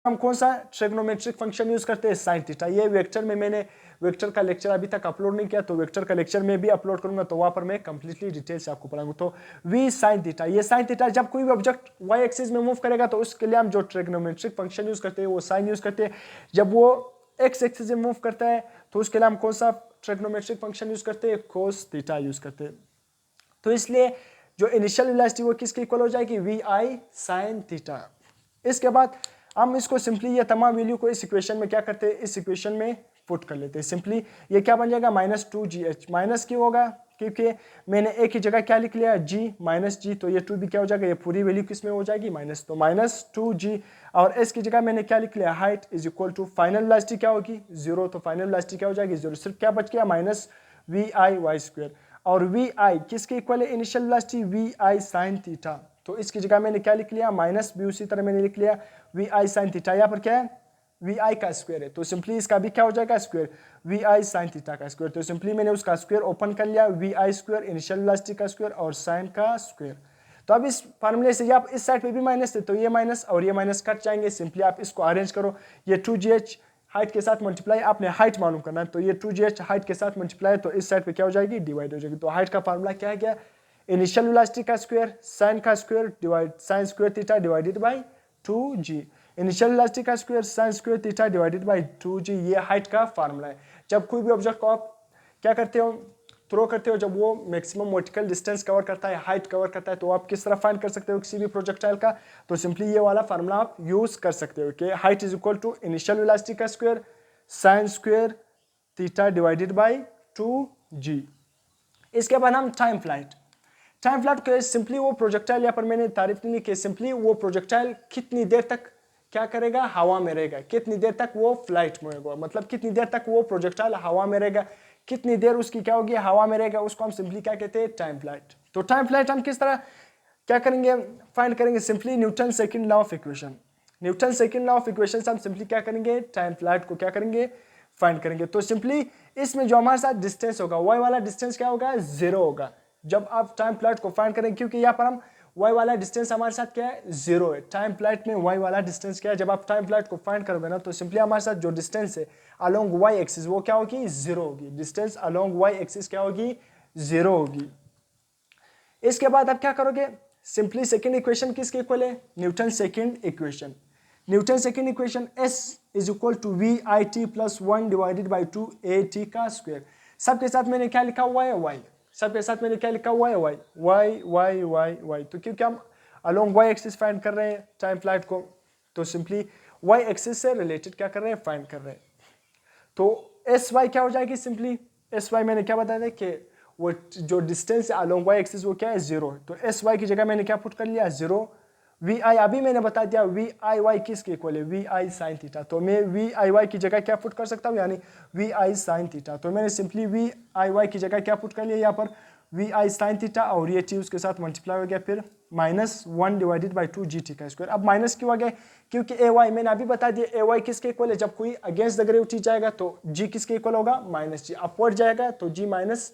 हम कौन सा ट्रिग्नोमेट्रिक फंक्शन यूज करते हैं, साइन थीटा। ये वेक्टर में मैंने वेक्टर का लेक्चर अभी तक अपलोड नहीं किया, तो वेक्टर का लेक्चर में भी अपलोड करूंगा, तो वहां पर मैं कंप्लीटली डिटेल से आपको पढ़ाऊंगा। तो वी साइन थीटा, ये साइन थीटा जब कोई भी ऑब्जेक्ट वाई एक्सिस में मूव करेगा तो उसके लिए हम जो ट्रिग्नोमेट्रिक फंक्शन यूज करते हैं वो साइन यूज करते हैं। जब वो एक्स एक्सिस में मूव करता है तो उसके लिए हम कौन सा ट्रिग्नोमेट्रिक फंक्शन यूज करते हैं, कोस थीटा यूज करते हैं। तो इसलिए जो इनिशियल वेलोसिटी वो किसके इक्वल हो जाएगी, वी आई साइन थीटा। इसके बाद हम इसको सिंपली ये तमाम वैल्यू को इस इक्वेशन में क्या करते हैं, इस इक्वेशन में पुट कर लेते हैं। सिंपली ये क्या बन जाएगा, -2gh। माइनस क्यों होगा, क्योंकि मैंने एक ही जगह क्या लिख लिया, g माइनस जी, तो ये 2 भी क्या हो जाएगा, ये पूरी वैल्यू किस में हो जाएगी, माइनस, तो -2g। और s की जगह मैंने क्या लिख लिया, height is equal to final velocity क्या होगी, 0, तो फाइनल वेलोसिटी क्या हो जाएगी, 0। सिर्फ क्या बच गया, minus V I Y square. और वी आई किसके इक्वल है, initial velocity V I sine theta. तो इसकी जगह मैंने क्या लिख लिया, माइनस भी उसी तरह मैंने लिख लिया वी आई साइन थीटा। यहाँ पर क्या है, वी आई का स्क्वायर है, तो सिंपली इसका भी क्या हो जाएगा, square, V I sine theta का स्क्वायर। तो सिंपली मैंने उसका स्क्वायर ओपन कर लिया, V I square initial velocity का स्क्वायर और साइन का स्क्वायर। तो अब इस फार्मूले से आप इस साइड पे भी माइनस थे तो ये माइनस और ये माइनस कट जाएंगे। सिंपली आप इसको अरेंज करो, ये 2gh हाइट के साथ मल्टीप्लाई, आपने हाइट मालूम करना है, तो ये 2gh हाइट के साथ मल्टीप्लाई, तो इस साइड पे क्या हो जाएगी, डिवाइड हो जाएगी। तो हाइट का फार्मूला क्या है, क्या इनिशियल वेलोसिटी का स्क्वायर साइन का square divide sine square theta divided by 2g। Initial velocity का square sine square theta divided by 2g, ये हाइट का फार्मूला है। जब कोई भी ऑब्जेक्ट को आप क्या करते हो, थ्रो करते हो, जब वो मैक्सिमम वर्टिकल डिस्टेंस कवर करता है, हाइट कवर करता है, तो आप किस तरह फाइंड कर सकते हो किसी भी प्रोजेक्टाइल का, तो सिंपली ये वाला फार्मूला आप यूज कर सकते हो कि height is equal to initial velocity का square sine square theta divided by 2g। इसके बाद हम टाइम फ्लाइट के सिंपली वो प्रोजेक्टाइल, यहाँ पर मैंने तारीफ नहीं लिखी, सिंपली वो प्रोजेक्टाइल कितनी देर तक क्या करेगा, हवा में रहेगा, कितनी देर तक वो फ्लाइट में होगा, मतलब कितनी देर तक वो प्रोजेक्टाइल हवा में रहेगा, कितनी देर उसकी क्या होगी, हवा में रहेगा, उसको हम सिंपली क्या कहते हैं, टाइम फ्लाइट। तो टाइम फ्लाइट हम किस तरह क्या करेंगे, फाइंड करेंगे, simply Newton second law of equation. Newton second law of equation से हम सिंपली क्या करेंगे, टाइम फ्लाइट को क्या करेंगे, फाइंड करेंगे। तो सिंपली इसमें जो हमारे साथ डिस्टेंस होगा, वाई वाला डिस्टेंस क्या होगा, 0 होगा जब आप टाइम फ्लाइट को फाइंड करेंगे, क्योंकि यहाँ पर हम वाई वाला डिस्टेंस हमारे साथ क्या है, 0 है। टाइम फ्लाइट में वाई वाला डिस्टेंस क्या है, जब आप टाइम फ्लाइट को फाइंड करोगे ना, तो सिंपली हमारे साथ जो डिस्टेंस है अलोंग वाई एक्सिस वो क्या होगी, 0 होगी। डिस्टेंस अलोंग वाई एक्सिस क्या होगी, 0 होगी। इसके बाद आप क्या करोगे, सिंपली सेकेंड इक्वेशन किसके इक्वल है, Newton second equation. Newton second equation S is equal to V I T plus 1 divided by 2at का स्क्वायर। सबके साथ मैंने क्या लिखा हुआ है, y। सबके साथ मैंने क्या लिखा हुआ है, y y y y y। तो क्योंकि हम अलोंग y एक्सिस फाइंड कर रहे हैं टाइम फ्लाइट को, तो सिंपली y एक्सिस से रिलेटेड क्या कर रहे हैं, फाइंड कर रहे हैं। तो sy क्या हो जाएगी, सिंपली sy मैंने क्या बताया था कि वो जो डिस्टेंस है अलोंग y एक्सिस वो क्या है, 0। तो sy की जगह मैंने क्या पुट कर लिया, 0। वी आई अभी मैंने बता दिया वी आई वाई किसके इक्वल है, वी आई साइन थीटा। तो मैं वी आई वाई की जगह क्या पुट कर सकता हूँ, यानी वी आई साइन थीटा। तो मैंने सिंपली वी आई वाई की जगह क्या पुट कर लिया, यहाँ पर वी आई साइन थीटा और ये चीज उसके साथ मल्टीप्लाई हो गया, फिर -1 डिवाइडेड बाई 2g का स्क्वायर। अब माइनस क्यों आ गया, क्योंकि ए वाई मैंने अभी बता दिया, ए वाई किसके इक्वल है, जब कोई अगेंस्ट द ग्रेविटी जाएगा तो g किसके इक्वल होगा, -g। अपवर्ड जाएगा तो g माइनस,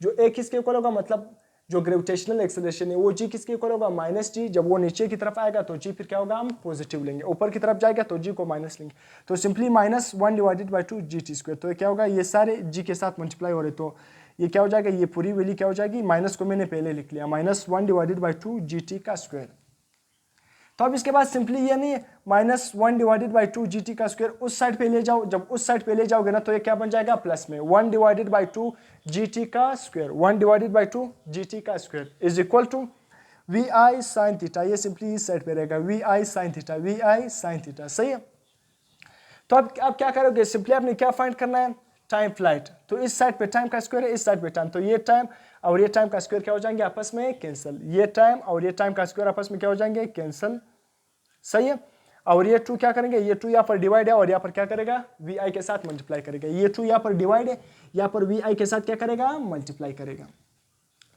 जो a किसके इक्वल होगा, मतलब जो ग्रेविटेशनल एक्सेलरेशन है वो g किसके इक्वल होगा, -g। जब वो नीचे की तरफ आएगा तो g फिर क्या होगा, हम पॉजिटिव लेंगे, ऊपर की तरफ जाएगा तो g को माइनस लेंगे। तो simply -1 divided by 2gt square. तो क्या होगा, ये सारे g के साथ मल्टीप्लाई हो रहे, तो ये क्या हो जाएगा, ये पूरी वैल्यू क्या हो जाएगी, माइनस को मैंने पहले लिख लिया, -1 डिवाइडेड बाई 2gt का स्क्वायर। तो अब इसके बाद सिंपली ये नहीं -1 डिवाइडेड बाई 2gt का स्क्वायर उस साइड पे ले जाओ, जब उस साइड पे ले जाओगे ना तो ये क्या बन जाएगा, प्लस में 1 डिवाइडेड बाई 2gt का स्क्वायर, 1 डिवाइडेड बाई 2gt का square is equal to V I sine theta. ये सिंपली इस साइड पे रहेगा, V I sine theta, V I sine theta, सही है। तो अब आप क्या करोगे, सिंपली आपने क्या फाइंड करना है, टाइम फ्लाइट। तो इस साइड पे टाइम का स्क्वायर है, इस साइड पे टाइम, तो ये टाइम और ये टाइम का स्क्वायर क्या हो जाएंगे, आपस में कैंसिल। ये टाइम और ये टाइम का स्क्वायर आपस में क्या हो जाएंगे, कैंसिल, सही है। और ये 2 क्या करेंगे, ये 2 यहाँ पर डिवाइड है और यहाँ पर क्या करेगा, वी आई के साथ मल्टीप्लाई करेगा। ये 2 यहाँ पर डिवाइड है, यहाँ पर वी आई के साथ क्या करेगा, मल्टीप्लाई करेगा।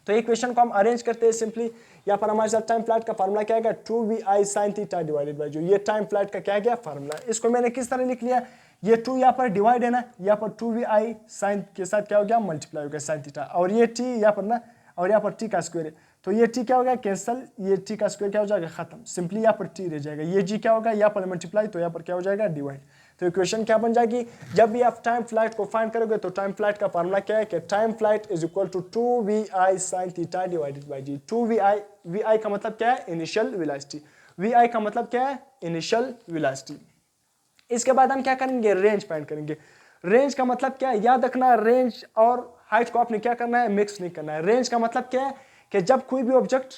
तो इक्वेशन को हम अरेंज करते हैं सिंपली। यहाँ पर हमारे साथ टाइम फ्लाइट का फार्मूला क्या आएगा, 2vi sin theta divided bye जो ये टाइम फ्लाइट का क्या गया फार्मूला। इसको मैंने किस तरह लिख लिया, ये 2 यहाँ पर डिवाइड है ना, यहाँ पर 2vi sin के साथ क्या हो गया, मल्टीप्लाई हो गया sin थीटा, और ये t यहाँ पर ना, और यहाँ पर t का स्क्वायर है। तो ये टी क्या हो गया कैंसल, ये टी का स्क्वायर क्या हो जाएगा खत्म, सिंपली यहाँ पर टी रह जाएगा। ये जी क्या होगा यहाँ पर मल्टीप्लाई, तो यहाँ पर क्या हो जाएगा डिवाइड। तो इक्वेशन क्या बन जाएगी, जब भी आप टाइम फ्लाइट को फाइंड करोगे तो टाइम फ्लाइट का फार्मूला क्या है कि time flight is equal to 2vi sin theta divided by G. 2vi, vi का मतलब क्या है इनिशियल वेलोसिटी, vi का मतलब क्या है इनिशियल वेलोसिटी। इसके बाद हम क्या करेंगे रेंज फाइंड करेंगे। रेंज का मतलब क्या है, याद रखना रेंज और हाइट को आपने क्या करना है मिक्स नहीं करना है। रेंज का मतलब क्या है कि जब कोई भी ऑब्जेक्ट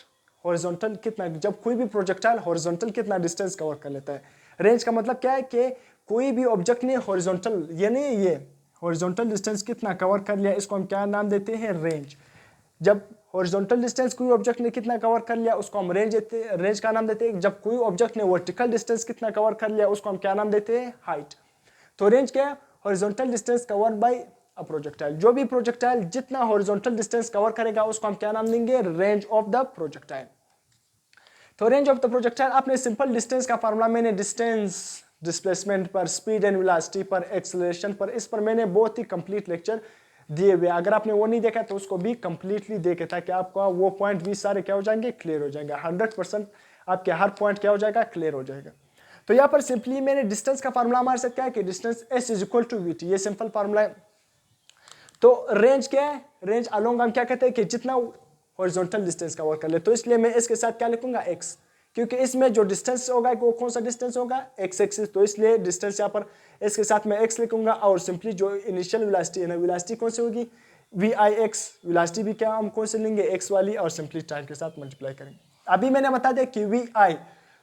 हॉरिजॉन्टल कितना, जब कोई भी प्रोजेक्टाइल हॉरिजॉन्टल कितना डिस्टेंस कवर कर लेता है। रेंज का मतलब क्या है कि कोई भी ऑब्जेक्ट ने हॉरिजॉन्टल यानी ये हॉरिजॉन्टल डिस्टेंस कितना कवर कर लिया, इसको हम क्या नाम देते हैं रेंज। जब हॉरिजॉन्टल डिस्टेंस कोई ऑब्जेक्ट ने कितना कवर कर लिया उसको हम रेंज का नाम देते हैं। जब कोई ऑब्जेक्ट ने वर्टिकल डिस्टेंस कितना कवर कर लिया उसको हम क्या नाम देते हैं हाइट। तो रेंज क्या है horizontal distance cover by a projectile. जो भी प्रोजेक्टाइल जितना हॉरिजॉन्टल डिस्टेंस कवर करेगा उसको हम क्या नाम देंगे रेंज ऑफ द प्रोजेक्टाइल। तो रेंज ऑफ द प्रोजेक्टाइल आपने सिंपल डिस्टेंस का फार्मूला मैंने डिस्टेंस डिस्प्लेसमेंट पर, स्पीड एंड वेलोसिटी पर, एक्सेलरेशन पर, इस पर मैंने बहुत ही कंप्लीट लेक्चर दिए हुए। अगर आपने वो नहीं देखा तो उसको भी कंप्लीटली देखे ताकि आपका वो पॉइंट भी सारे क्या हो जाएंगे क्लियर हो जाएंगे। 100% आपके हर पॉइंट क्या हो जाएगा क्लियर हो जाएगा। तो यहाँ पर सिंपली मैंने डिस्टेंस का फार्मूला हमारे साथ क्या है कि distance s is equal to VT, ये सिंपल फार्मूला है। तो रेंज क्या है, रेंज अलोंग हम क्या कहते हैं कि जितना हॉरिजॉन्टल डिस्टेंस कवर कर ले, तो इसलिए मैं इसके साथ क्या लिखूंगा x, क्योंकि इसमें जो डिस्टेंस होगा वो कौन सा डिस्टेंस होगा x एक्सिस, तो इसलिए डिस्टेंस यहाँ पर इसके साथ मैं x लिखूंगा। और सिंपली जो इनिशियल वेलोसिटी है ना, वेलोसिटी कौन सी होगी vix, वेलोसिटी भी क्या हम कौन से लेंगे x वाली, और सिंपली टाइम के साथ मल्टीप्लाई करेंगे। अभी मैंने बता दिया कि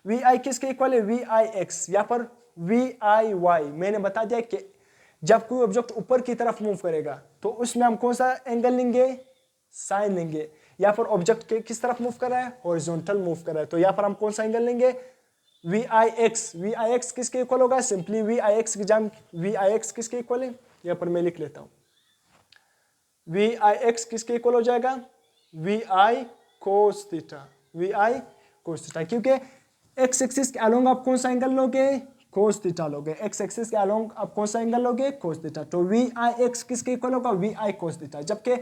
vi किसके इक्वल है vix, यहाँ पर viy मैंने बता दिया कि जब कोई ऑब्जेक्ट ऊपर की तरफ मूव करेगा तो उसमें हम कौन सा एंगल लेंगे साइन लेंगे। यहाँ पर ऑब्जेक्ट के किस तरफ मूव कर रहा है हॉरिजॉन्टल मूव कर रहा है, तो यहाँ पर हम कौन सा एंगल लेंगे vix किसके इक्वल होगा, सिंपली vix की जगह vix किसके इक्वल है, यहाँ पर मैं लिख लेता हूँ vix किसके इक्वल हो जाएगा vi cos theta, vi cos theta, क्योंकि x एक्सिस के अलोंग आप कौन सा एंगल लोगे cos थीटा लोगे, x एक्सिस के अलोंग आप कौन सा एंगल लोगे cos थीटा। तो vix किसके इक्वल होगा vi cos थीटा, जबकि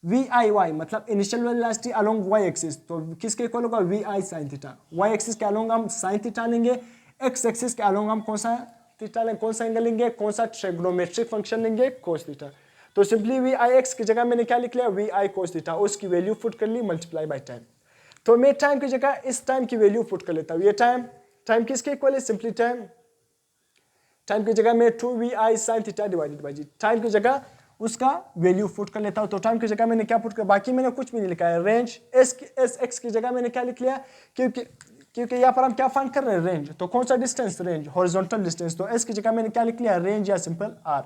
viy मतलब initial velocity along y axis, तो किसके इक्वल होगा vi sin theta. y axis के अलोंग हम sin थीटा लेंगे, x एक्सिस के अलोंग हम कौन सा थीटा लेंगे, कौन सा एंगल लेंगे, कौन सा ट्रिग्नोमेट्रिक फंक्शन लेंगे cos थीटा। तो सिंपली vix की जगह मैंने क्या लिख लिया vi cos थीटा, उसकी वैल्यू पुट कर ली मल्टीप्लाई बाय टाइम। तो मैं टाइम की जगह इस टाइम की वैल्यू पुट कर लेता हूँ। ये टाइम किसके इक्वल है, सिंपली टाइम की जगह मैं 2vi sin theta divided by ji, time की जगह उसका वैल्यू पुट कर लेता हूं। तो टाइम की जगह मैंने क्या पुट कर, बाकी मैंने कुछ भी नहीं लिखा है। रेंज एस एक्स की जगह मैंने क्या लिख लिया, क्योंकि यहाँ पर हम क्या फाइंड कर रहे हैं रेंज, तो कौन सा डिस्टेंस रेंज हॉरिजॉन्टल डिस्टेंस, तो एस की जगह मैंने क्या लिख लिया रेंज या सिंपल आर।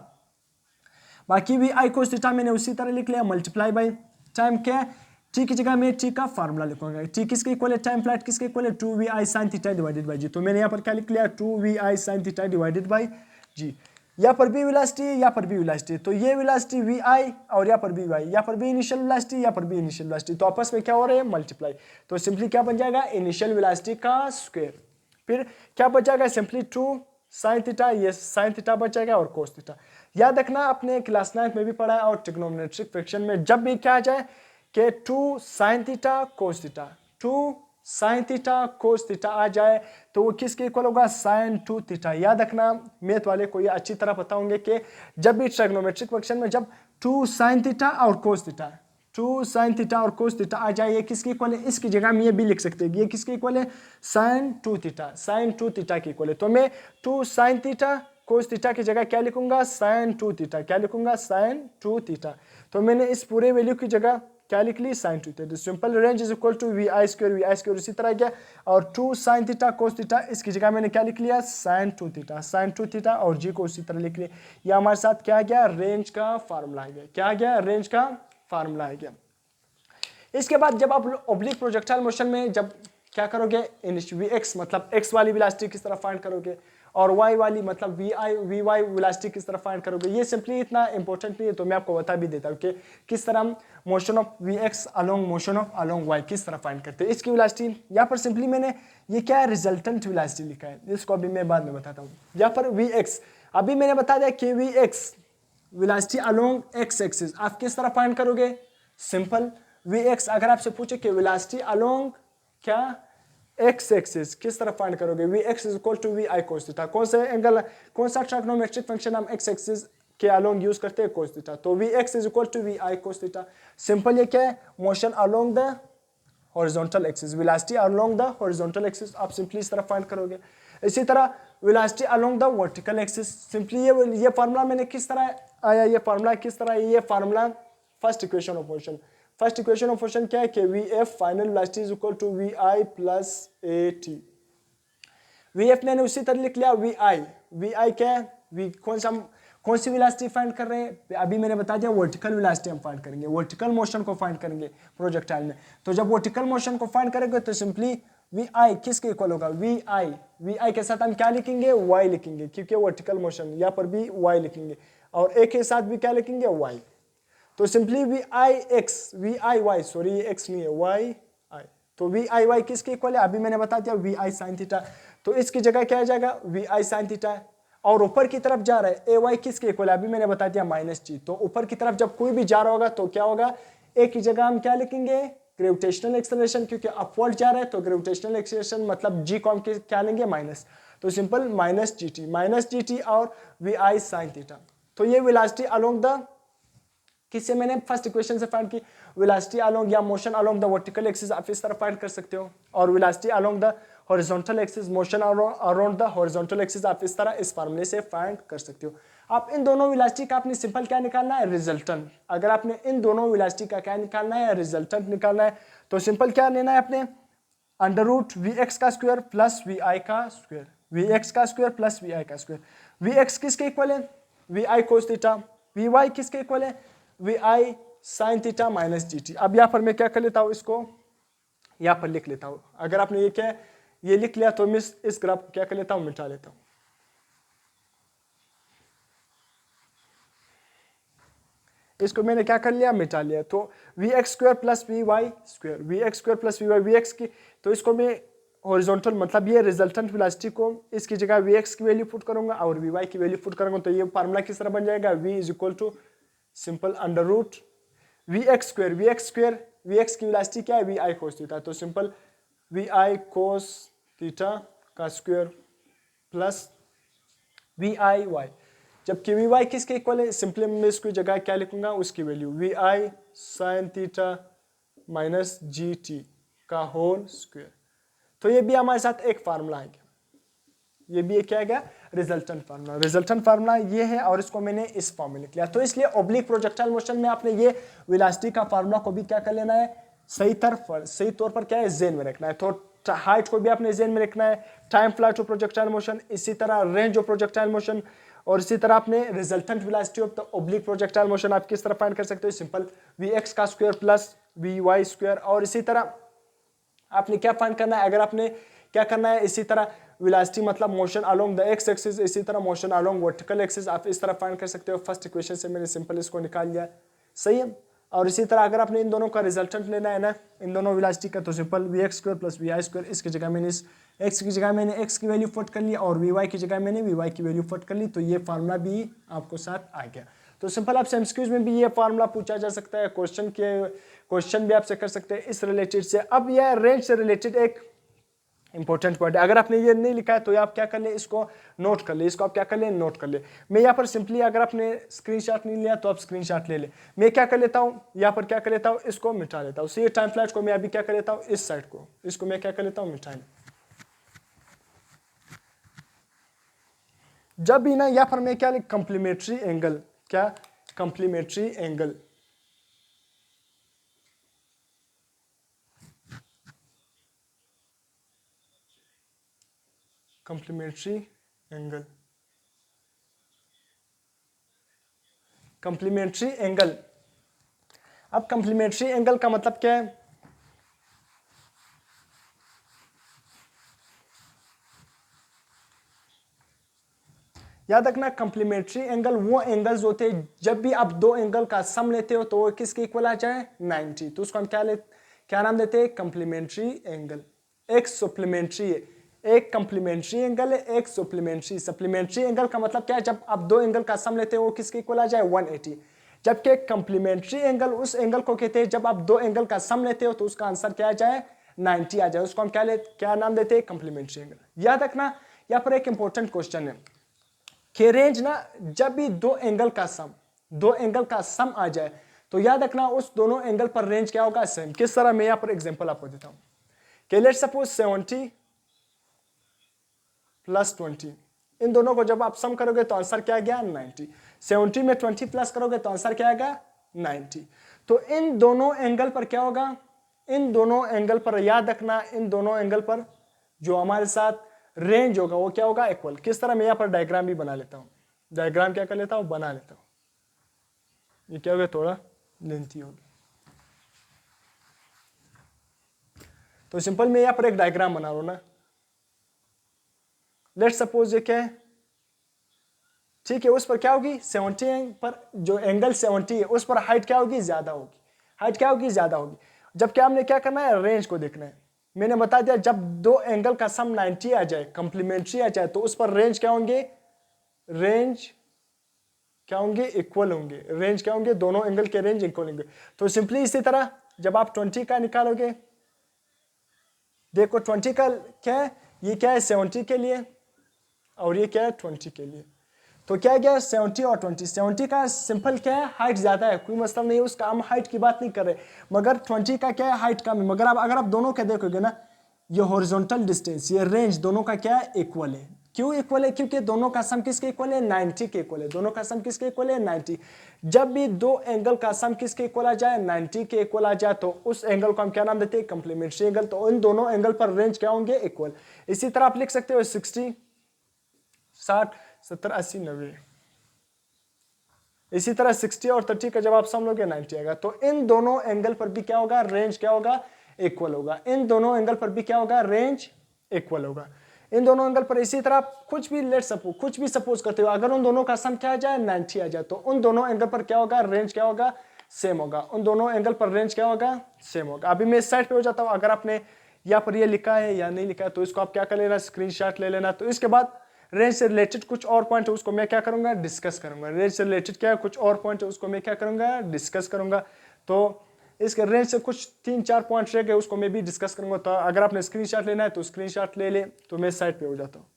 बाकी भी आई कोस थीटा मैंने उसी तरह लिख लिया मल्टीप्लाई बाय टाइम। क्या टी की जगह मैं टी का फार्मूला लिखूंगा, टी किसके इक्वल है टाइम फ्लाइट किसके इक्वल है 2vi sin theta divided by G. तो मैंने यहाँ पर क्या लिख लिया 2vi sin theta divided by G. यहाँ पर भी वेलोसिटी, यहाँ पर भी वेलोसिटी, तो ये वेलोसिटी vi और यहाँ पर भी vi, यहाँ पर भी इनिशियल वेलोसिटी, यहाँ पर भी इनिशियल वेलोसिटी, तो आपस में क्या हो रहे हैं मल्टीप्लाई। तो सिंपली क्या बन जाएगा इनिशियल वेलोसिटी का स्क्वायर, फिर क्या बच जाएगा सिंपली 2 sin थीटा, ये sin थीटा बच जाएगा और cos थीटा। याद रखना आपने क्लास 9 में भी पढ़ा है और ट्रिग्नोमेट्रिक फ्रैक्शन में जब भी क्या आ जाए कि 2 sin theta cos theta, 2 sin theta cos theta आ जाए तो वो किसके इक्वल होगा sin 2 थीटा। याद रखना मैथ वाले को ये अच्छी तरह पता होंगे कि जब भी ट्रिग्नोमेट्रिक फंक्शन में जब 2 sin थीटा और cos थीटा, 2 sin थीटा और cos थीटा आ जाए, ये किसके इक्वल है, इसकी जगह हम ये भी लिख सकते हैं ये किसके इक्वल है sin 2 थीटा, sin 2 थीटा के इक्वल है। तो मैं 2 sin थीटा cos थीटा की जगह क्या लिखूंगा sin 2 थीटा, क्या लिखूंगा sin 2 थीटा। तो मैंने इस पूरे वैल्यू की जगह क्या लिख ली sin 2 theta. Simple range is equal to vi square इसी तरह गया, और 2 sin थीटा cos थीटा इसकी जगह मैंने क्या लिख लिया sin 2 थीटा, sin 2 थीटा और जी को उसी तरह लिख लिया। ये हमारे साथ क्या गया रेंज का फार्मूला आ गया, क्या गया रेंज का फार्मूला आ गया। इसके बाद जब आप ऑब्लिक प्रोजेक्टाइल मोशन में जब क्या करोगे vx मतलब x वाली वेलोसिटी किस तरह फाइंड करोगे और y वाली मतलब vy वेलोसिटी किस तरह फाइंड करोगे, ये सिंपली इतना इंपॉर्टेंट नहीं है, तो मैं आपको बता भी देता हूँ कि किस तरह हम motion of vx along motion of along y किस तरह फाइंड करते हैं। इसकी वेलोसिटी यहाँ पर सिंपली मैंने ये क्या है रिजल्टेंट वेलोसिटी लिखा है, इसको अभी मैं बाद में बताता हूँ। यहाँ पर vx अभी मैंने बता दिया कि vx velocity along x axis आप किस तरह फाइंड करोगे, सिंपल Vx अगर आपसे पूछे कि वेलोसिटी अलोंग क्या x एक्सिस किस तरह फाइंड करोगे, Vx is equal to Vi cos theta. कौन सा एंगल, कौन सा ट्राइगोनोमेट्रिक फंक्शन हम x एक्सिस के अलोंग यूज करते हैं, cos थीटा। तो Vx is equal to Vi cos theta. Simple ये क्या है, motion along the horizontal axis, velocity along the horizontal axis आप सिंपली इस तरह फाइंड करोगे। इसी तरह velocity along the vertical axis, simply ये फार्मूला मैंने किस तरह आया, ये फार्मूला किस तरह, ये formula first equation of motion. First equation of motion क्या है कि Vf final velocity is equal to Vi plus At। Vf मैंने उसी तरह लिख लिया Vi क्या है, कौन सी वेलोसिटी फाइंड कर रहे हैं, अभी मैंने बता दिया वर्टिकल वेलोसिटी हम फाइंड करेंगे, वर्टिकल मोशन को फाइंड करेंगे प्रोजेक्टाइल में। तो जब वर्टिकल मोशन को फाइंड करेंगे तो सिंपली Vi किसके इक्वल होगा, Vi के साथ हम क्या लिखेंगे, y लिखेंगे, क्योंकि वर्टिकल मोशन यहाँ पर भी y लिखेंगे, और a के साथ भी क्या लिखेंगे, y। तो सिंपली VI सॉरी ये x नहीं है, y। तो VI किसके इक्वल है, अभी मैंने बता दिया Vi sin थीटा। तो इसकी जगह क्या आ जाएगा, Vi sin थीटा। और ऊपर की तरफ जा रहा है AY किसके इक्वल है, अभी मैंने बता दिया -g। तो ऊपर की तरफ जब कोई भी जा रहा होगा तो क्या होगा, A की जगह हम क्या लिखेंगे, ग्रेविटेशनल एक्सेलरेशन, क्योंकि अपवर्ड जा रहा है तो ग्रेविटेशनल एक्सेलरेशन मतलब g को हम क्या लेंगे, माइनस। तो सिंपल -gt और Vi sin थीटा। तो ये वेलोसिटी अलोंग द, किससे मैंने फर्स्ट इक्वेशन से फाइंड की, वेलोसिटी अलोंग या motion along the vertical axis आप इस तरह फाइंड कर सकते हो, और velocity along the horizontal axis, motion around the horizontal axis आप इस तरह इस फार्मूले से फाइंड कर सकते हो। आप इन दोनों वेलोसिटी का आपने सिंपल क्या निकालना है, रिजल्टेंट। अगर आपने इन दोनों वेलोसिटी का क्या निकालना है, रिजल्टेंट निकालना है, तो सिंपल क्या लेना है आपने, अंडर रूट Vx का स्क्वायर प्लस Vi का स्क्वायर, Vx का स्क्वायर प्लस Vi का स्क्वायर। Vx किसके इक्वल है, Vi cos थीटा। Vy किसके इक्वल है, Vi sin theta minus gt। अब यहाँ पर मैं क्या कर लेता हूँ, इसको यहाँ पर लिख लेता हूँ। अगर आपने ये क्या ये लिख लिया तो मैं इस ग्राफ को क्या कर लेता हूँ, मिटा लेता हूँ। इसको मैंने क्या कर लिया, मिटा लिया। तो Vx square plus Vy square, Vx square plus Vy, Vx की तो इसको मैं हॉरिजॉन्टल मतलब ये रिजल्टेंट वेलोसिटी को इसकी जगह Vx की वैल्यू पुट करूंगा और Vy की वैल्यू पुट करूंगा, तो ये फार्मूला किस तरह बन जाएगा, V is equal to simple under root Vx square, Vx की वेलोसिटी क्या है, Vi cos थीटा। तो सिंपल Vi cos थीटा का स्क्वायर प्लस VIY, जबकि Vy किसके इक्वल है, सिंपली मैं इसकी जगह क्या लिखूंगा, उसकी value Vi sin theta minus gt का होल स्क्वायर। तो ये भी हमारे साथ एक फार्मूला है, ये भी क्या गया, रिजल्टेंट फार्मूला। रिजल्टेंट फार्मूला ये है और इसको मैंने इस फॉर्म में लिख लिया। तो इसलिए ऑब्लिक प्रोजेक्टाइल मोशन में आपने ये वेलोसिटी का फार्मूला को भी क्या कर लेना है, सही तौर पर क्या है, जेन में रखना है। तो हाइट को भी आपने जेन में रखना है, time flight of projectile motion, इसी तरह रेंज ऑफ प्रोजेक्टाइल मोशन, और इसी तरह आपने resultant velocity of the oblique projectile motion आप किस तरह फाइंड कर सकते हो, सिंपल Vx का स्क्वायर प्लस Vy स्क्वायर। और इसी तरह आपने क्या फाइंड करना है, अगर आपने क्या करना है, इसी तरह वेलोसिटी मतलब motion along the x axis, इसी तरह मोशन अलोंग वर्टिकल एक्सिस आप इस तरह फाइंड कर सकते हो। फर्स्ट इक्वेशन से मैंने सिंपल इसको निकाल लिया, सही है। और इसी तरह अगर आपने इन दोनों का रिजल्टेंट लेना है ना, इन दोनों वेलोसिटी का, तो simple Vx square plus Vy square, इसकी जगह मैंने इस x की जगह मैंने x की वैल्यू पुट कर ली और Vy की जगह मैंने Vy की वैल्यू पुट कर ली, तो ये फार्मूला भी आपको साथ आ गया। तो सिंपल आपसे एमसीक्यूज में भी ये फार्मूला पूछा जा सकता है, क्वेश्चन भी आपसे कर सकते हैं इस रिलेटेड से। अब यह रेंज से रिलेटेड एक इंपॉर्टेंट पॉइंट है, अगर आपने ये नहीं लिखा है तो आप क्या कर ले, इसको नोट कर ले, इसको आप क्या कर ले, नोट कर ले। मैं यहाँ पर सिंपली अगर आपने स्क्रीनशॉट नहीं लिया तो आप स्क्रीनशॉट ले ले। मैं क्या कर लेता हूँ, यहाँ पर क्या कर लेता हूँ, इसको मिटा लेता हूँ। ये टाइम फ्लैट को मैं अभी क्या कर लेता हूँ, इस साइड को, इसको मैं क्या कर लेता हूँ, मिटा। जब भी ना यहाँ पर मैं क्या लिख, कंप्लीमेंट्री एंगल, क्या complementary angle, complementary angle, complementary angle. अब कंप्लीमेंट्री एंगल का मतलब क्या है, याद रखना कंप्लीमेंट्री एंगल वो एंगल्स होते हैं जब भी आप दो एंगल का सम लेते हो तो वो किसके इक्वल आ जाए, 90। तो उसको हम क्या नाम देते हैं, कंप्लीमेंट्री एंगल। एक सप्लीमेंट्री है, एक कंप्लीमेंट्री एंगल है, एक सप्लीमेंट्री। सप्लीमेंट्री एंगल का मतलब क्या है, जब आप दो एंगल का सम लेते हो वो किसके इक्वल आ जाए, 180। जबकि कंप्लीमेंट्री एंगल उस एंगल को कहते हैं जब आप दो एंगल का सम लेते हो तो उसका आंसर क्या आ जाए 90 आ जाए, उसको हम क्या नाम देते हैं कंप्लीमेंट्री एंगल। याद रखना यहाँ पर एक इंपॉर्टेंट क्वेश्चन है कि रेंज ना जब भी दो एंगल का सम आ जाए तो याद रखना उस दोनों एंगल पर रेंज क्या होगा सेम। किस तरह, मैं यहाँ पर एग्जांपल आपको देता हूं कि लेट्स सपोज 70 प्लस 20, इन दोनों को जब आप सम करोगे तो आंसर क्या आ गया 90। 70 में 20 प्लस करोगे तो आंसर क्या आएगा 90। तो इन दोनों एंगल पर क्या होगा, इन दोनों एंगल पर याद रखना इन दोनों एंगल पर जो हमारे साथ रेंज होगा वो क्या होगा इक्वल। किस तरह, मैं यहाँ पर डायग्राम भी बना लेता हूँ, डायग्राम क्या कर लेता हूँ बना लेता हूँ। ये क्या हो गया थोड़ा लेंथी हो गया, तो सिंपल मैं यहाँ पर एक डायग्राम बना रहा हूं ना। लेट्स सपोज ये क्या है, ठीक है, उस पर क्या होगी 70 पर जो एंगल 70 है उस पर हाइट क्या होगी ज्यादा होगी, हाइट क्या होगी ज्यादा होगी। जबकि हमने क्या करना है रेंज को देखना है। मैंने बता दिया जब दो एंगल का सम 90 आ जाए, कंप्लीमेंट्री आ जाए, तो उस पर रेंज क्या होंगे, रेंज क्या होंगे इक्वल होंगे, रेंज क्या होंगे दोनों एंगल के रेंज इक्वल होंगे। तो सिंपली इसी तरह जब आप 20 का निकालोगे, देखो 20 का क्या है, ये क्या है 70 के लिए और ये क्या है 20 के लिए। तो क्या गया 70 और 20, 70 का सिंपल क्या है हाइट ज्यादा है, कोई मतलब नहीं है उसका, हम हाइट की बात नहीं कर रहे, मगर 20 का क्या है हाइट कम है। मगर अगर आप दोनों के देखोगे ना, ये हॉरिजॉन्टल डिस्टेंस, ये रेंज दोनों का क्या है इक्वल है। क्यों इक्वल है, क्योंकि दोनों का सम किसके इक्वल है 90 के इक्वल है, दोनों का सम किसके इक्वल है 90। जब भी दो एंगल का सम किसके इक्वल आ जाए 90 के इक्वल आ जाए तो उस एंगल को हम क्या नाम देते हैं कंप्लीमेंट्री एंगल। तो इन दोनों एंगल पर रेंज क्या होंगे इक्वल। इसी तरह आप लिख सकते हो 60 60 70 80 90, इसी तरह 60 और 30 का जब आप सम लोगे 90 आएगा। तो इन दोनों एंगल पर भी क्या होगा रेंज क्या होगा इक्वल होगा, इन दोनों एंगल पर भी क्या होगा रेंज इक्वल होगा इन दोनों एंगल पर। इसी तरह कुछ भी सपोज करते हो, अगर उन दोनों का सम क्या आ जाए 90 आ जाए तो उन दोनों एंगल पर क्या होगा रेंज क्या होगा सेम होगा, उन दोनों एंगल पर रेंज क्या होगा सेम होगा। अभी मैं इस साइड पे हो जाता हूं, अगर आपने यहाँ पर ये लिखा है या नहीं लिखा है तो इसको आप क्या कर लेना स्क्रीनशॉट ले लेना। तो इसके बाद रेंज से रिलेटेड कुछ और पॉइंट है उसको मैं क्या करूंगा डिस्कस करूंगा, रेंज से रिलेटेड क्या है कुछ और पॉइंट है उसको मैं क्या करूंगा डिस्कस करूंगा। तो इसके रेंज से कुछ 3-4 पॉइंट रह गए उसको मैं भी डिस्कस करूंगा। तो अगर आपने स्क्रीनशॉट लेना है तो स्क्रीनशॉट ले ले, तो मैं साइड पे हो जाता हूँ।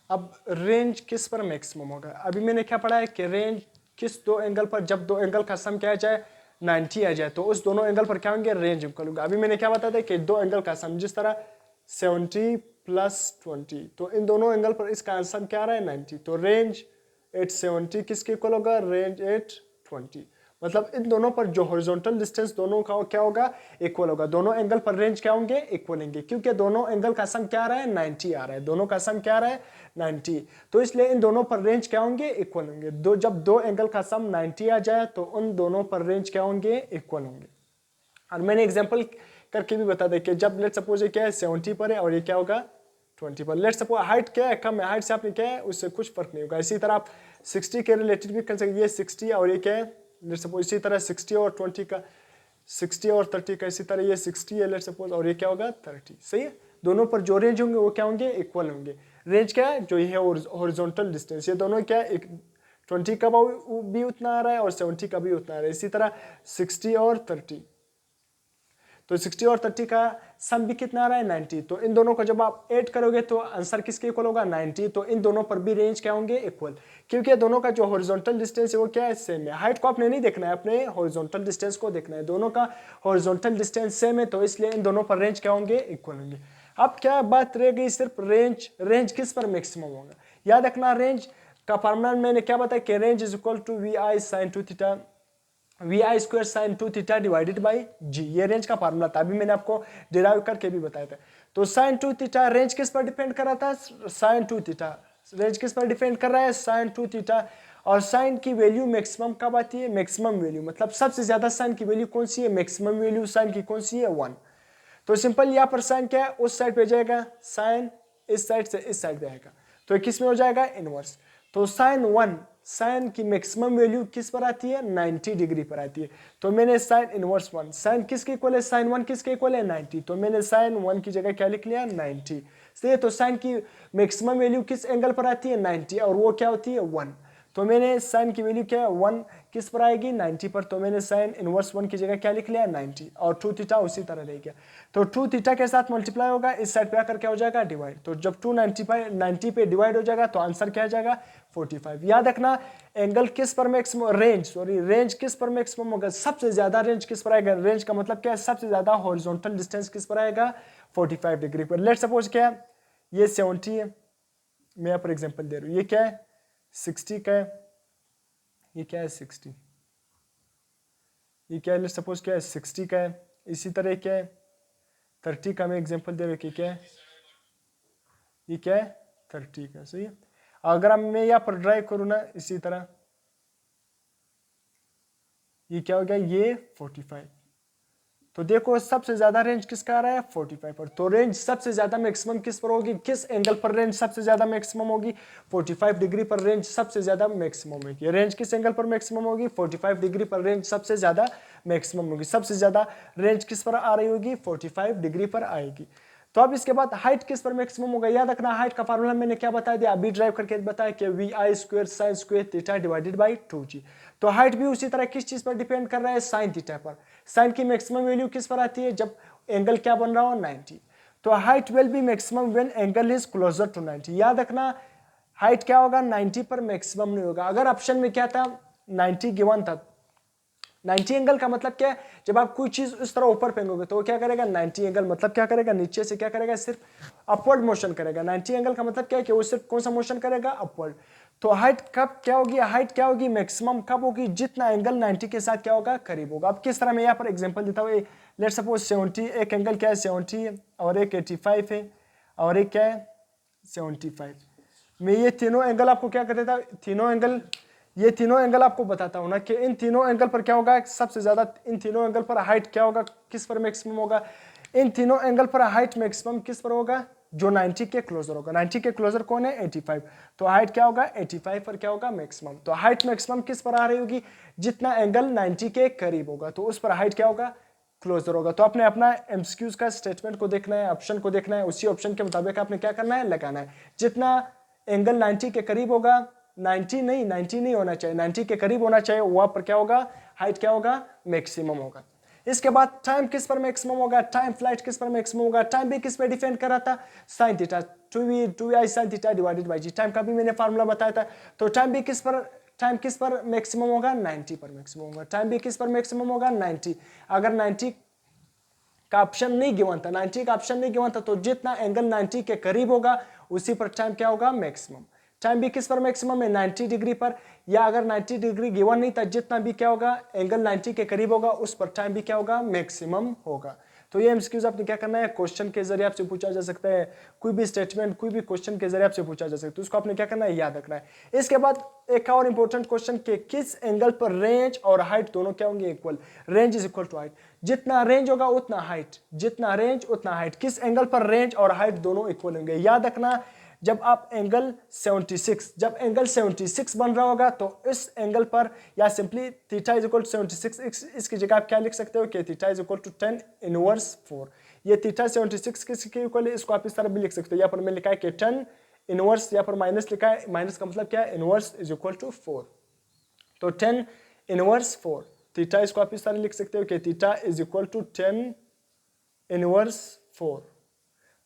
अब रेंज किस पर मैक्सिमम होगा, अभी मैंने क्या पढ़ा है कि रेंज किस दो एंगल पर, जब दो एंगल का सम क्या आ जाए 90 आ जाए तो उस दोनों एंगल पर क्या होंगे रेंज इक्वल होगा। अभी मैंने क्या बताया था कि दो एंगल का सम, जिस तरह 70 प्लस 20, तो इन दोनों एंगल पर इसका आंसर क्या आ रहा है 90, तो रेंज एट 70 किसके इक्वल होगा रेंज एट 20। मतलब इन दोनों पर जो हॉरिजॉन्टल डिस्टेंस दोनों का क्या होगा इक्वल होगा, दोनों एंगल पर रेंज क्या होंगे इक्वल होंगे, क्योंकि दोनों एंगल का सम क्या आ रहा है 90 आ रहा है, दोनों का सम क्या आ रहा है 90। तो इसलिए इन दोनों पर रेंज क्या होंगे इक्वल होंगे। जब दो एंगल का सम 90 आ जाए तो उन दोनों पर रेंज क्या होंगे इक्वल होंगे। और मैंने एग्जाम्पल करके भी बता दें कि जब लेट सपोज ये क्या है 70 पर है और ये क्या होगा 20 पर। लेट सपोज हाइट क्या है कम है, हाइट से आपने क्या है उससे कुछ फर्क नहीं होगा। इसी तरह आप 60 के रिलेटेड भी कर सकते, ये 60 और ये क्या है लेट सपोज, इसी तरह 60 और 20 का 60 और 30 का, इसी तरह ये 60 है लेट सपोज और ये क्या होगा 30। सही है, दोनों पर जो रेंज होंगे वो क्या होंगे इक्वल होंगे। रेंज क्या है जो ये हॉरिजॉन्टल डिस्टेंस, ये दोनों क्या है 20 का भी उतना आ रहा है और 70 का भी उतना आ रहा है। इसी तरह 60 और 30, तो 60 और 30 का सम भी कितना आ रहा है 90। तो इन दोनों को जब आप ऐड करोगे तो आंसर किसके इक्वल होगा 90। तो इन दोनों पर भी रेंज क्या होंगे इक्वल, क्योंकि दोनों का जो हॉरिजॉन्टल डिस्टेंस है वो क्या है सेम है। हाइट को आपने नहीं देखना है, अपने हॉरिजॉन्टल डिस्टेंस को देखना है, दोनों का हॉरिजॉन्टल डिस्टेंस सेम है तो इसलिए इन दोनों पर रेंज क्या होंगे इक्वल होंगे। अब क्या बात रह गई सिर्फ रेंज किस पर मैक्सिमम होगा। याद रखना रेंज का फार्मूला मैंने क्या बताया कि range is equal to V I sine 2 theta vi square sine 2 theta divided by G, ये रेंज का फार्मूला था, अभी मैंने आपको डिराइव करके भी बताया था। तो साइन 2 थीटा रेंज किस पर डिपेंड कर रहा था साइन 2 थीटा, रेंज किस पर डिपेंड कर रहा है साइन 2 थीटा। और साइन की वैल्यू मैक्सिमम कब आती है, मैक्सिमम वैल्यू मतलब सबसे ज्यादा साइन की वैल्यू कौन सी है, मैक्सिमम वैल्यू साइन की कौन सी है 1। तो सिंपल यहाँ पर साइन क्या है उस साइड पे जाएगा, साइन इस साइड से इस साइड पे आएगा, तो किस में हो जाएगा इनवर्स। तो साइन 1, साइन की मैक्सिमम वैल्यू किस पर आती है 90 डिग्री पर आती है। तो मैंने साइन इनवर्स 1, साइन किसके इक्वल है साइन 1 किसके इक्वल है 90, तो मैंने साइन 1 की जगह क्या लिख लिया 90। सही है, तो साइन की मैक्सिमम वैल्यू किस एंगल पर आती है 90 और वो क्या होती है 1। तो मैंने साइन की वैल्यू क्या है 1 किस पर आएगी 90 पर, तो मैंने साइन इनवर्स 1 की जगह क्या लिख लिया 90 और 2 थीटा उसी तरह रह गया। तो 2 थीटा के साथ मल्टीप्लाई होगा, इस साइड पे आकर क्या हो जाएगा डिवाइड, तो जब 290 पे डिवाइड हो जाएगा तो आंसर क्या आ जाएगा 45। याद रखना एंगल किस पर मैक्सिमम रेंज किस पर मैक्सिमम होगा, सबसे ज्यादा रेंज किस पर आएगा, रेंज का मतलब क्या है सबसे ज्यादा हॉरिजॉन्टल डिस्टेंस किस पर आएगा 45 डिग्री पर। लेट्स सपोज क्या है ये 70 है, मैं यहाँ पर एग्जांपल दे रहा हूँ, ये क्या है 60 का है, ये क्या है 60, ये क्या है लेट्स सपोज क्या है 60 का है, इसी तरह क्या है 30 का मैं एग्जांपल दे रहा हूँ कि क्या है ये क्या है 30 का, सही है। अगर मैं यहाँ पर ड्राइव करूँ ना इसी तरह, ये क्या हो गया ये 45, तो देखो सबसे ज्यादा रेंज किसका आ रहा है 45 पर, तो रेंज सबसे ज्यादा मैक्सिमम किस पर होगी, किस एंगल पर रेंज सबसे ज्यादा मैक्सिमम होगी 45 डिग्री पर रेंज सबसे ज्यादा मैक्सिमम होगी। रेंज किस एंगल पर मैक्सिमम होगी 45 डिग्री पर रेंज सबसे ज्यादा मैक्सिमम होगी, सबसे ज्यादा रेंज किस पर आ रही होगी 45 डिग्री पर आएगी। तो अब इसके बाद हाइट किस पर मैक्सिमम होगा, याद रखना हाइट का फार्मूला मैंने क्या बता दिया अभी ड्राइव करके बताया कि vi² sin square theta divided by 2g। तो हाइट भी उसी तरह किस चीज पर डिपेंड कर रहा है साइन थीटा पर। साइन की मैक्सिमम वैल्यू किस पर आती है जब एंगल क्या बन रहा हो 90, तो height will be maximum when angle is closer to 90। याद रखना हाइट क्या होगा 90 पर मैक्सिमम नहीं होगा। अगर ऑप्शन में क्या था 90 गिवन था, 90 एंगल का मतलब क्या है जब आप कोई चीज इस तरह ऊपर फेंकोगे तो वो क्या करेगा 90 एंगल मतलब क्या करेगा नीचे से क्या करेगा सिर्फ अपवर्ड मोशन करेगा। 90 एंगल का मतलब क्या है कि वो सिर्फ कौन सा मोशन करेगा अपवर्ड। तो हाइट कब क्या होगी, हाइट क्या होगी मैक्सिमम कब होगी जितना एंगल 90 के साथ क्या होगा करीब होगा। अब किस तरह मैं यहाँ पर एग्जांपल देता हूँ, लेट्स सपोज 70 एक एंगल क्या है 70 है और एक 85 है और एक क्या है 75। मैं ये तीनों एंगल आपको क्या कर देता हूँ, ये तीनों एंगल आपको बताता हूं ना कि इन तीनों एंगल पर क्या होगा सबसे ज्यादा, इन तीनों एंगल पर हाइट क्या होगा किस पर मैक्सिमम होगा, इन तीनों एंगल पर हाइट मैक्सिमम किस पर होगा जो 90 के क्लोजर होगा। 90 के क्लोजर कौन है 85, तो हाइट क्या होगा 85 पर क्या होगा मैक्सिमम। तो हाइट मैक्सिमम किस पर आ रही होगी जितना एंगल 90 के करीब होगा तो उस पर हाइट क्या होगा क्लोजर होगा। तो आपने अपना एमसीक्यूज का स्टेटमेंट को देखना है, ऑप्शन को देखना है, उसी ऑप्शन के मुताबिक आपने क्या करना है लगाना है। जितना एंगल 90 के करीब होगा 90 नहीं होना चाहिए, 90 के करीब होना चाहिए, वहां पर क्या होगा हाइट क्या होगा मैक्सिमम होगा। इसके बाद टाइम किस पर मैक्सिमम होगा, टाइम फ्लाइट किस पर मैक्सिमम होगा, टाइम भी किस पर डिपेंड कर रहा था sine theta 2vi sin theta divided by ji. Time का भी मैंने फार्मूला बताया था। तो टाइम किस पर मैक्सिमम होगा 90 पर मैक्सिमम होगा। टाइम भी किस पर मैक्सिमम होगा 90। अगर 90 का ऑप्शन नहीं गिवन था, 90 का ऑप्शन नहीं गिवन था तो जितना एंगल 90 के करीब होगा उसी पर टाइम क्या होगा मैक्सिमम। टाइम भी किस पर मैक्सिमम है 90 डिग्री पर, या अगर 90 डिग्री गिवन नहीं था जितना भी क्या होगा एंगल 90 के करीब होगा उस पर टाइम भी क्या होगा मैक्सिमम होगा। तो ये एमसीक्यूज आपने क्या करना है क्वेश्चन के जरिए आपसे पूछा जा सकता है, कोई भी स्टेटमेंट कोई भी क्वेश्चन के जरिए आपसे पूछा जा सकता है, तो उसको आपने क्या करना है याद रखना है। इसके बाद एक और इंपॉर्टेंट क्वेश्चन के किस एंगल पर रेंज और हाइट दोनों क्या होंगे equal, range is equal to height. जितना रेंज होगा उतना हाइट, जितना रेंज उतना हाइट, किस एंगल पर रेंज और हाइट दोनों इक्वल होंगे। याद रखना जब आप एंगल 76 बन रहा होगा तो इस एंगल पर या simply theta is equal to 76 इसकी जगह आप क्या लिख सकते हो कि theta is equal to 10 inverse 4। ये थीटा 76 किसके इक्वल है इसको आप इस तरह भी लिख सकते हो, यहाँ पर मैं लिखा है कि 10 इनवर्स, यहाँ पर माइनस लिखा है, माइनस का मतलब क्या है इनवर्स इज इक्वल टू 4। तो 10 इनवर्स 4 थीटा, इसको आप इस तरह लिख सकते हो कि theta is equal to 10 inverse 4।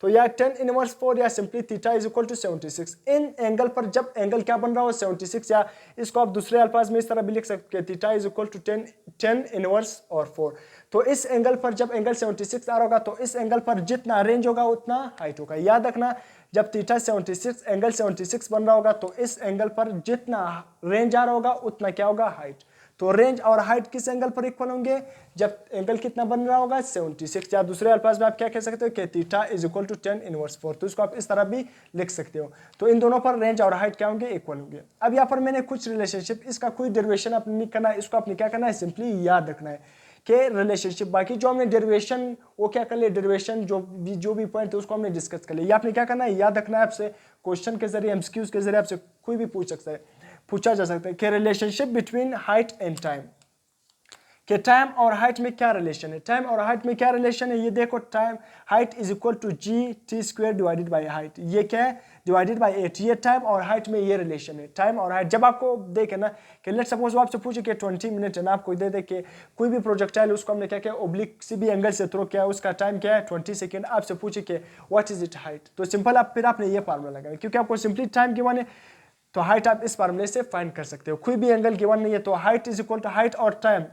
तो या 10 इनवर्स 4 या simply theta is equal to 76। इन एंगल पर जब एंगल क्या बन रहा हो 76, या इसको आप दूसरे अल्फाज में इस तरह भी लिख सकते हैं theta is equal to 10 inverse और 4। तो इस एंगल पर जब एंगल 76 आ रहा होगा तो इस एंगल पर जितना रेंज होगा उतना हाइट होगा। याद रखना जब थीटा 76 एंगल 76 बन रहा होगा तो इस एंगल पर जितना रेंज आ रहा होगा उतना क्या होगा हाइट। तो रेंज और हाइट किस एंगल पर इक्वल होंगे जब एंगल कितना बन रहा होगा 76, या दूसरे अल्फाज में आप क्या कह सकते हो कि theta is equal to 10 inverse 4। तो इसको आप इस तरह भी लिख सकते हो। तो इन दोनों पर रेंज और हाइट क्या होंगे इक्वल होंगे। अब यहाँ पर मैंने कुछ रिलेशनशिप, इसका कोई डेरिवेशन आपने नहीं करना है, इसको आपने क्या करना है सिंपली याद रखना है कि रिलेशनशिप, बाकी जो हमने डेरिवेशन वो क्या कर लिया, डेरिवेशन जो भी पॉइंट है उसको हमने डिस्कस कर लिया। आपने क्या करना है याद रखना है, आपसे क्वेश्चन के जरिए एमसीक्यूज के जरिए आपसे कोई भी पूछा जा सकता है कि relationship between height and time, कि टाइम और हाइट में क्या रिलेशन है। टाइम और हाइट में क्या रिलेशन है, ये देखो, time height is equal to g t square divided by height, ये क्या है, डिवाइडेड बाई 8। ये टाइम और हाइट में ये रिलेशन है। टाइम और हाइट जब आपको देखे ना कि लेट सपोज वो आपसे पूछे कि 20 मिनट है ना, आपको दे दे कि कोई भी प्रोजेक्टाइल उसको हमने क्या किया, ओब्लिक सी भी एंगल से थ्रो किया, उसका टाइम क्या है 20 सेकेंड, आपसे पूछे कि व्हाट इज इट हाइट, तो सिंपल आप फिर आपने ये फार्मूला लगाया, क्योंकि आपको सिंपली टाइम गिवन है तो हाइट आप इस फार्मूले से फाइंड कर सकते हो। कोई भी एंगल गिवन नहीं है तो height is equal to height और टाइम,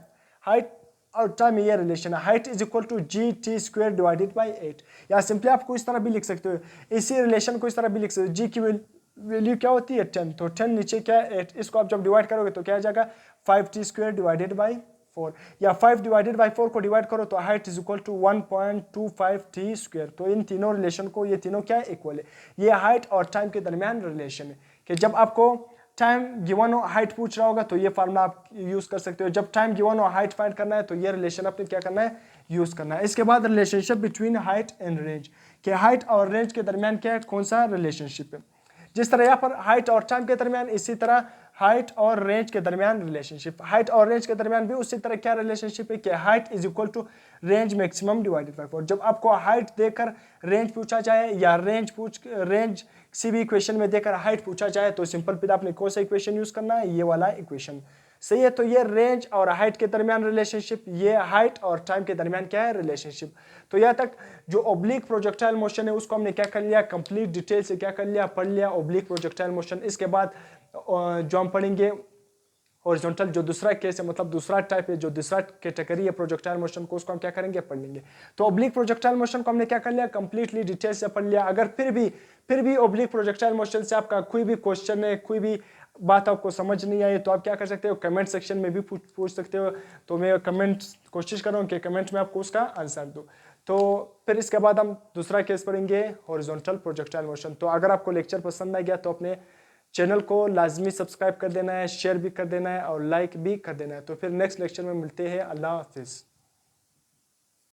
हाइट और टाइम ये रिलेशन है, height is equal to g t square divided by 8। या सिंपली आपको इस तरह भी लिख सकते हो, इसी रिलेशन को इस तरह भी लिख सकते हो, जी की वैल्यू क्या होती है 10, तो 10 नीचे क्या है 8, इसको आप जब डिवाइड करोगे तो क्या आ जाएगा 5t स्क्वायर डिवाइडेड बाई 4, या 5 डिवाइडेड बाई 4 को डिवाइड करो तो height is equal to 1.25t square. तो इन तीनों रिलेशन को, ये तीनों क्या है, इक्वल है। ये हाइट और टाइम के दरमियान रिलेशन है कि जब आपको टाइम गिवन हो, हाइट पूछ रहा होगा तो ये फार्मूला आप यूज कर सकते हो। जब टाइम गिवन हो, हाइट फाइंड करना है तो ये रिलेशन आपने क्या करना है, यूज करना है। इसके बाद relationship between height and range, कि हाइट और रेंज के दरमियान क्या है, कौन सा रिलेशनशिप है। जिस तरह यहाँ पर हाइट और टाइम के दरमियान, इसी तरह हाइट और रेंज के दरमियान रिलेशनशिप, हाइट और रेंज के दरमियान भी उसी तरह क्या रिलेशनशिप है कि height is equal to range maximum divided by 4। जब आपको हाइट देकर रेंज पूछा जाए या रेंज किसी भी इक्वेशन में देकर हाइट पूछा जाए तो सिंपल फिर आपने कौन सा इक्वेशन यूज करना है, ये वाला इक्वेशन, सही है। तो ये रेंज और हाइट के दरमियान रिलेशनशिप, ये हाइट और टाइम के दरमियान क्या है, रिलेशनशिप। तो यहाँ तक जो ओब्लिक प्रोजेक्टाइल मोशन है उसको हमने क्या कर लिया, कंप्लीट डिटेल से क्या कर लिया, पढ़ लिया ओब्लिक प्रोजेक्टाइल मोशन। इसके बाद जो हम पढ़ेंगे हॉरिजॉन्टल, जो दूसरा केस है, मतलब दूसरा टाइप है, जो दूसरा कैटेगरी है प्रोजेक्टाइल मोशन को, उसको हम क्या करेंगे, पढ़ लेंगे। तो ओब्लिक प्रोजेक्टाइल मोशन को हमने क्या कर लिया, कंप्लीटली डिटेल से पढ़ लिया। अगर फिर भी ओब्लिक प्रोजेक्टाइल मोशन से आपका कोई भी क्वेश्चन है, कोई भी बात आपको समझ नहीं आई तो आप क्या कर सकते हो, कमेंट सेक्शन में भी पूछ सकते हो। तो मैं कोशिश कर रहा हूँ कि कमेंट में आपको उसका आंसर दूँ। तो फिर इसके बाद हम दूसरा केस पढ़ेंगे हॉरिजॉन्टल प्रोजेक्टाइल मोशन। तो अगर आपको लेक्चर पसंद आ गया तो अपने चैनल को लाजमी सब्सक्राइब कर देना है, शेयर भी कर देना है और लाइक भी कर देना है। तो फिर नेक्स्ट लेक्चर में मिलते हैं। अल्लाह हाफिज़।